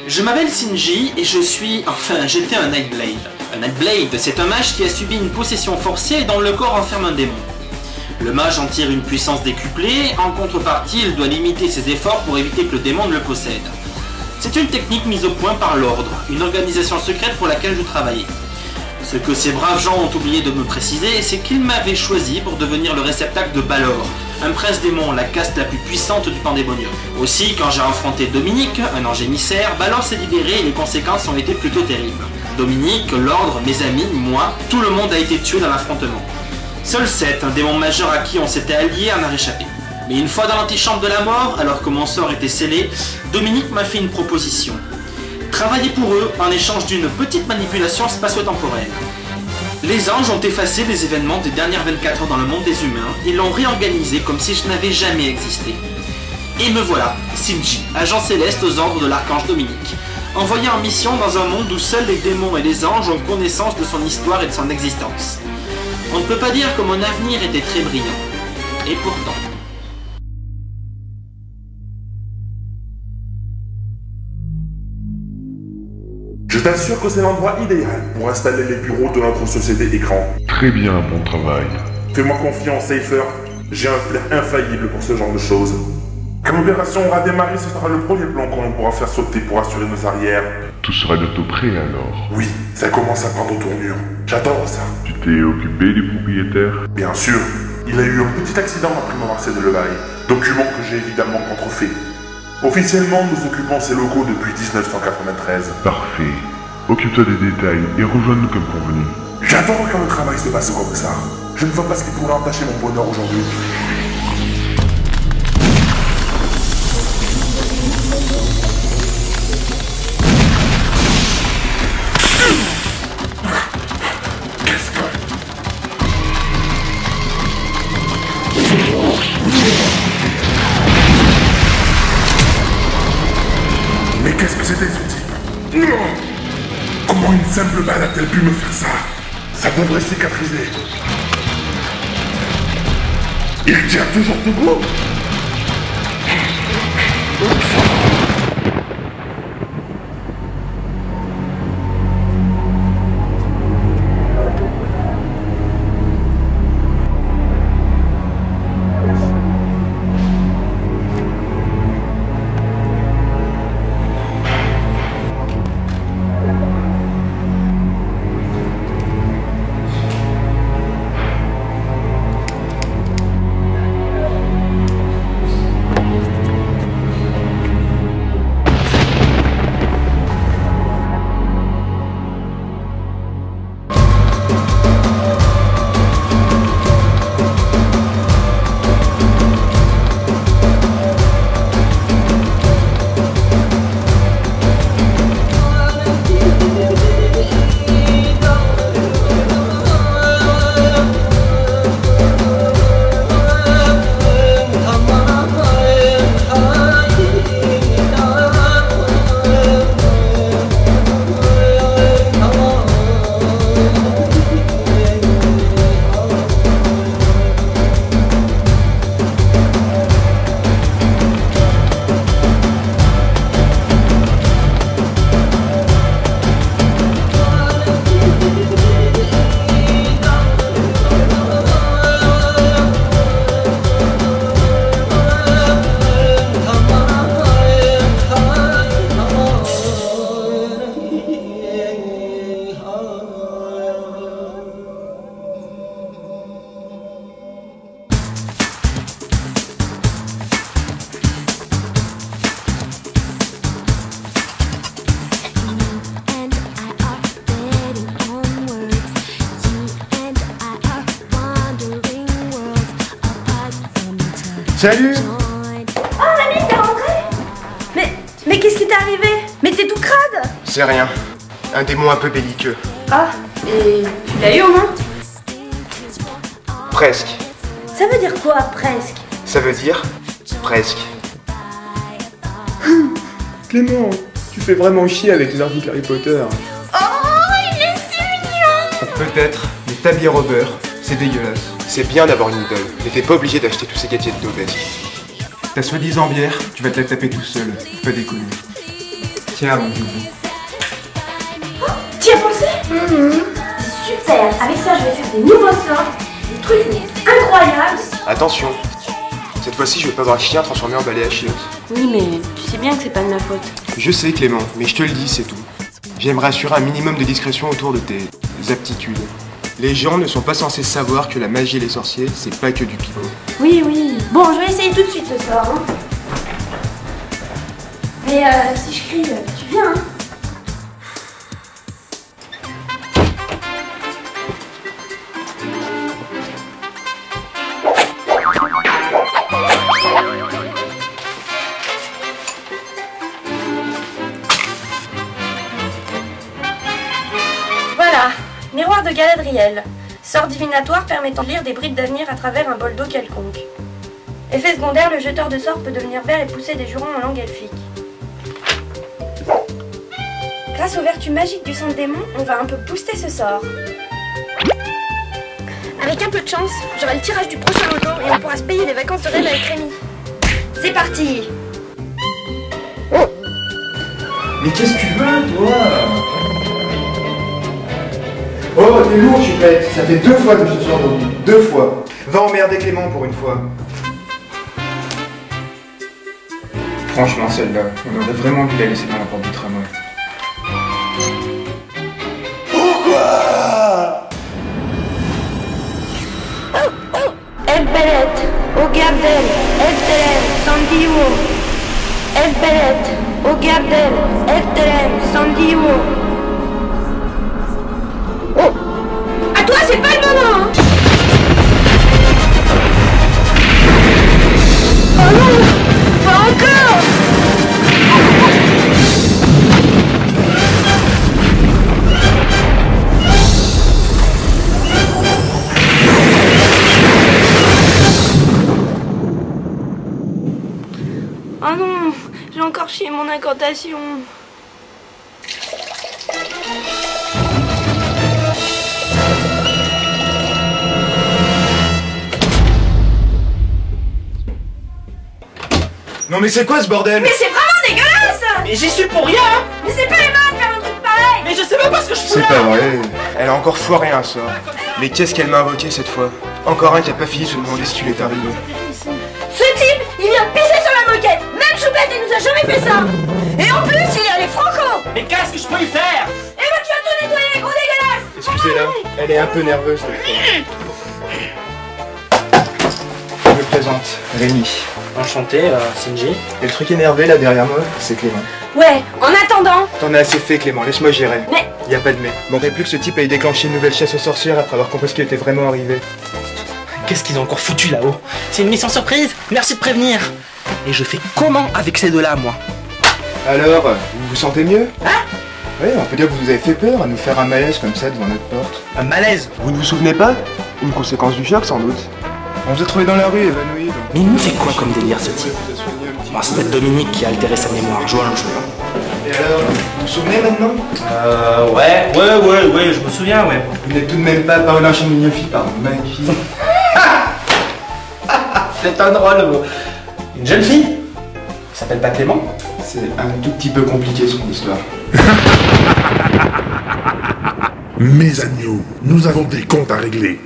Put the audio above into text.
Je m'appelle Shinji et j'étais un Nightblade. Un Nightblade, c'est un mage qui a subi une possession forcée et dont le corps enferme un démon. Le mage en tire une puissance décuplée, en contrepartie il doit limiter ses efforts pour éviter que le démon ne le possède. C'est une technique mise au point par l'Ordre, une organisation secrète pour laquelle je travaillais. Ce que ces braves gens ont oublié de me préciser, c'est qu'ils m'avaient choisi pour devenir le réceptacle de Balor, un prince démon, la caste la plus puissante du Pandémonium. Aussi, quand j'ai affronté Dominique, un ange émissaire, Balor s'est libéré et les conséquences ont été plutôt terribles. Dominique, l'Ordre, mes amis, moi, tout le monde a été tué dans l'affrontement. Seul Seth, un démon majeur à qui on s'était allié, en a réchappé. Mais une fois dans l'antichambre de la mort, alors que mon sort était scellé, Dominique m'a fait une proposition. Travailler pour eux en échange d'une petite manipulation spatio-temporelle. Les anges ont effacé les événements des dernières 24 heures dans le monde des humains et l'ont réorganisé comme si je n'avais jamais existé. Et me voilà, Shinji, agent céleste aux ordres de l'archange Dominique, envoyé en mission dans un monde où seuls les démons et les anges ont connaissance de son histoire et de son existence. On ne peut pas dire que mon avenir était très brillant. Et pourtant... Je t'assure que c'est l'endroit idéal pour installer les bureaux de notre société écran. Très bien, bon travail. Fais-moi confiance, Cypher. J'ai un flair infaillible pour ce genre de choses. Quand l'opération aura démarré, ce sera le premier plan que l'on pourra faire sauter pour assurer nos arrières. Tout sera bientôt prêt alors. Oui, ça commence à prendre tournure. J'adore ça. Tu t'es occupé du propriétaire? Bien sûr, il a eu un petit accident après m'avoir cédé le bail. Document que j'ai évidemment contrefait. Officiellement, nous occupons ces locaux depuis 1993. Parfait. Occupe-toi des détails et rejoins-nous comme convenu. J'adore quand le travail se passe comme ça. Je ne vois pas ce qui pourrait entacher mon bonheur aujourd'hui. Mais qu'est-ce que c'était ce type? Non! Comment une simple balle a-t-elle pu me faire ça? Ça devrait cicatriser. Il tient toujours debout? Salut! Oh, mamie, t'es rentrée? Mais qu'est-ce qui t'est arrivé? Mais t'es tout crade! C'est rien. Un démon un peu belliqueux. Ah, et tu l'as eu au moins? Presque. Ça veut dire quoi, presque? Ça veut dire presque. Clément, tu fais vraiment chier avec les articles Harry Potter. Oh, il est si mignon! Peut-être, mais ta bière au beurre, c'est dégueulasse. C'est bien d'avoir une idole, mais t'es pas obligé d'acheter tous ces gadgets d'obèse. Ta soi-disant bière, tu vas te la taper tout seul, pas déconner. Tiens, mon doudou. T'y as pensé? Super. Avec ça, je vais faire des nouveaux sorts, des trucs incroyables. Attention, cette fois-ci, je vais pas voir le chien transformé en balai à chiottes. Oui, mais tu sais bien que c'est pas de ma faute. Je sais, Clément, mais je te le dis, c'est tout. J'aimerais assurer un minimum de discrétion autour de tes aptitudes. Les gens ne sont pas censés savoir que la magie et les sorciers, c'est pas que du pipeau. Oui, oui. Bon, je vais essayer tout de suite ce soir. Hein. Mais si je crie, tu viens, hein? Voilà, miroir de Galadriel. Sort divinatoire permettant de lire des bribes d'avenir à travers un bol d'eau quelconque. Effet secondaire, le jeteur de sorts peut devenir vert et pousser des jurons en langue elfique. Grâce aux vertus magiques du sang de démon, on va un peu booster ce sort. Avec un peu de chance, j'aurai le tirage du prochain loto et on pourra se payer des vacances de rêve avec Rémi. C'est parti! Mais qu'est-ce que tu veux, toi? Oh, t'es lourd, Chupette. Ça fait 2 fois que je te suis endormi. 2 fois. Va emmerder Clément pour une fois. Franchement, celle-là, on aurait vraiment dû la laisser dans la porte du tramway. Pourquoi? Elbelet, Ogardel, Eltelem, Sandiwo. Elbelet, Ogardel, Eltelem, Sandiwo. Oh! À toi, c'est pas le moment, hein! Oh non! Pas encore! Oh non! J'ai encore chié mon incantation. Non mais c'est quoi ce bordel? Mais c'est vraiment dégueulasse! Mais j'y suis pour rien. Mais c'est pas humain de faire un truc pareil! Mais je sais même pas ce que je fous C'est là. pas vrai. Elle a encore foiré un sort. Mais qu'est-ce qu'elle m'a invoqué cette fois? Encore un qui a pas fini de se demander si tu l'étais arrivé. Ce type, il vient pisser sur la moquette! Même Choupette, il nous a jamais fait ça! Et en plus, il est allé franco! Mais qu'est-ce que je peux y faire? Et ben tu vas tout nettoyer, gros dégueulasse! Excusez-la, elle est un peu nerveuse cette fois. Je me présente, Rémi. Enchanté, Shinji. Et le truc énervé là derrière moi, c'est Clément. Ouais, en attendant... T'en as assez fait Clément, laisse-moi gérer. Mais... Y a pas de mais. Manquerait plus que ce type ait déclenché une nouvelle chasse aux sorcières après avoir compris ce qui était vraiment arrivé. Qu'est-ce qu'ils ont encore foutu là-haut? C'est une mission surprise. Merci de prévenir. Et je fais comment avec ces deux-là, moi? Alors, vous vous sentez mieux? Hein? Oui, on peut dire que vous nous avez fait peur à nous faire un malaise comme ça devant notre porte. Un malaise? Vous ne vous souvenez pas? Une conséquence du choc sans doute. On vous a trouvé dans la rue, évanoui. Mais il nous fait quoi comme délire ce type? Bon, c'est peut-être Dominique qui a altéré sa mémoire, jouons le jeu. Et alors, vous vous souvenez maintenant? Ouais, je me souviens, ouais. Vous n'êtes tout de même pas Paolin Chamignofi, pardon, magnifique. C'est un drôle, une jeune fille qui s'appelle pas Clément. C'est un tout petit peu compliqué son histoire. Mes agneaux, nous avons des comptes à régler.